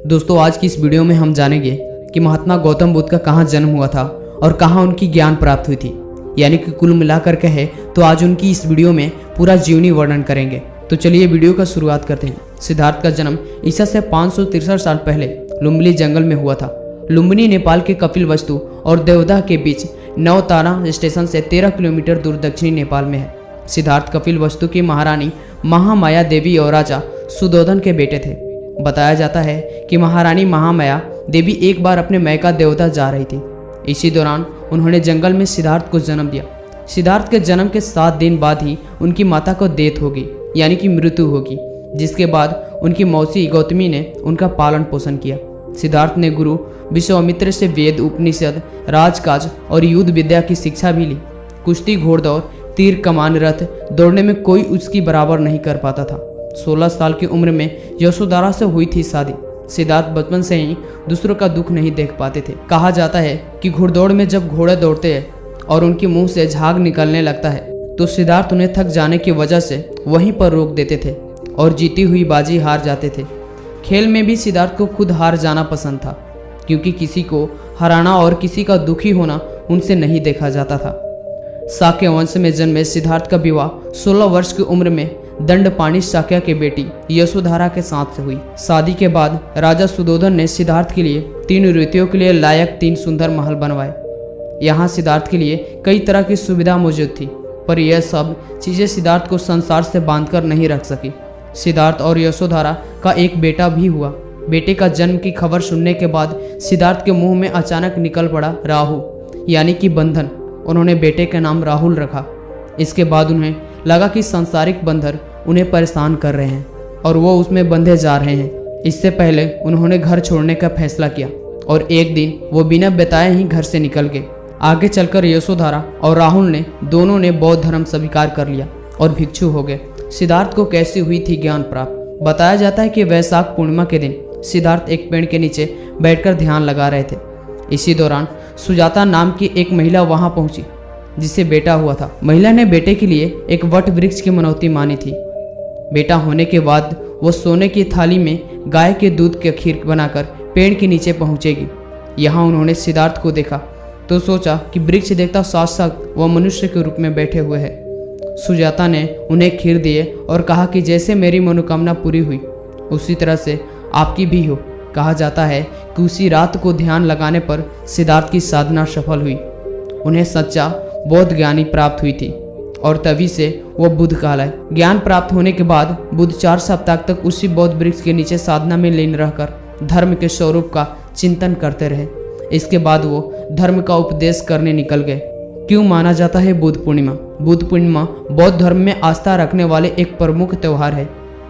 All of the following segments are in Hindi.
दोस्तों आज की इस वीडियो में हम जानेंगे कि महात्मा गौतम बुद्ध का कहाँ जन्म हुआ था और कहाँ उनकी ज्ञान प्राप्त हुई थी। यानी कि कुल मिलाकर कहे तो आज उनकी इस वीडियो में पूरा जीवनी वर्णन करेंगे। तो चलिए वीडियो का शुरुआत करते हैं। सिद्धार्थ का जन्म ईसा से 563 साल पहले लुम्बिनी जंगल में हुआ था। लुम्बिनी नेपाल के कपिलवस्तु और देवदाह के बीच नवतारा स्टेशन से 13 किलोमीटर दूर दक्षिणी नेपाल में है। सिद्धार्थ कपिलवस्तु की महारानी महामाया देवी और राजा सुदोधन के बेटे थे। बताया जाता है कि महारानी महामाया देवी एक बार अपने मैका देवदाह जा रही थी। इसी दौरान उन्होंने जंगल में सिद्धार्थ को जन्म दिया। सिद्धार्थ के जन्म के 7 दिन बाद ही उनकी माता को डेथ होगी, यानी कि मृत्यु होगी, जिसके बाद उनकी मौसी गौतमी ने उनका पालन पोषण किया। सिद्धार्थ ने गुरु विश्वामित्र से वेद, उपनिषद, राजकाज और युद्ध विद्या की शिक्षा भी ली। कुश्ती, घोड़दौड़, तीर कमान, रथ दौड़ने में कोई उसकी बराबर नहीं कर पाता था। 16 साल की उम्र में यशोधरा से हुई थी शादी। सिद्धार्थ बचपन से ही दूसरों का दुख नहीं देख पाते थे। कहा जाता है कि घुड़दौड़ में जब घोड़े दौड़ते हैं और उनके मुंह से झाग निकलने लगता है तो सिद्धार्थ उन्हें थक जाने की वजह से वहीं पर रोक देते थे और जीती हुई बाजी हार जाते थे। खेल में भी सिद्धार्थ को खुद हार जाना पसंद था, क्योंकि किसी को हराना और किसी का दुखी होना उनसे नहीं देखा जाता था। शाक्य वंश में जन्मे सिद्धार्थ का विवाह 16 वर्ष की उम्र में दंडपाणी शाक्य के बेटी यशोधरा के साथ से हुई। शादी के बाद राजा सुदोधन ने सिद्धार्थ के लिए 3 ऋतुओं के लिए लायक 3 सुंदर महल बनवाए। यहाँ सिद्धार्थ के लिए कई तरह की सुविधा मौजूद थी, पर यह सब चीजें सिद्धार्थ को संसार से बांधकर नहीं रख सकी। सिद्धार्थ और यशोधरा का एक बेटा भी हुआ। बेटे का जन्म की खबर सुनने के बाद सिद्धार्थ के मुंह में अचानक निकल पड़ा राहु, यानी कि बंधन। उन्होंने बेटे का नाम राहुल रखा। इसके बाद उन्हें लगा कि सांसारिक बंधन उन्हें परेशान कर रहे हैं और वो उसमें बंधे जा रहे हैं। इससे पहले उन्होंने घर छोड़ने का फैसला किया और एक दिन वो बिना बताए ही घर से निकल गए। आगे चलकर यशोधरा और राहुल ने दोनों ने बौद्ध धर्म स्वीकार कर लिया और भिक्षु हो गए। सिद्धार्थ को कैसी हुई थी ज्ञान प्राप्त? बताया जाता है कि वैशाख पूर्णिमा के दिन सिद्धार्थ एक पेड़ के नीचे बैठकर ध्यान लगा रहे थे। इसी दौरान सुजाता नाम की एक महिला वहां पहुंची जिसे बेटा हुआ था। महिला ने बेटे के लिए एक वट वृक्ष की मनौती मानी थी। बेटा होने के बाद वो सोने की थाली में गाय के दूध की खीर बनाकर पेड़ के नीचे पहुंचेगी। यहाँ उन्होंने सिद्धार्थ को देखा तो सोचा कि वृक्ष देवता साक्षात वह मनुष्य के रूप में बैठे हुए हैं। सुजाता ने उन्हें खीर दिए और कहा कि जैसे मेरी मनोकामना पूरी हुई उसी तरह से आपकी भी हो। कहा जाता है कि उसी रात को ध्यान लगाने पर सिद्धार्थ की साधना सफल हुई। उन्हें सच्चा बौद्ध ज्ञानी प्राप्त हुई थी और तभी से वो बुद्ध कहलाए। ज्ञान प्राप्त होने के बाद बुद्ध 4 सप्ताह तक उसी बौद्ध वृक्ष के नीचे साधना में लीन रहकर धर्म के स्वरूप का चिंतन करते रहे। इसके बाद वो धर्म का उपदेश करने निकल गए। क्यों माना जाता है बुद्ध पूर्णिमा? बुद्ध पूर्णिमा बौद्ध धर्म में आस्था रखने वाले एक प्रमुख त्यौहार है।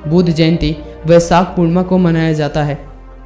बुद्ध जयंती वैशाख पूर्णिमा को मनाया जाता है।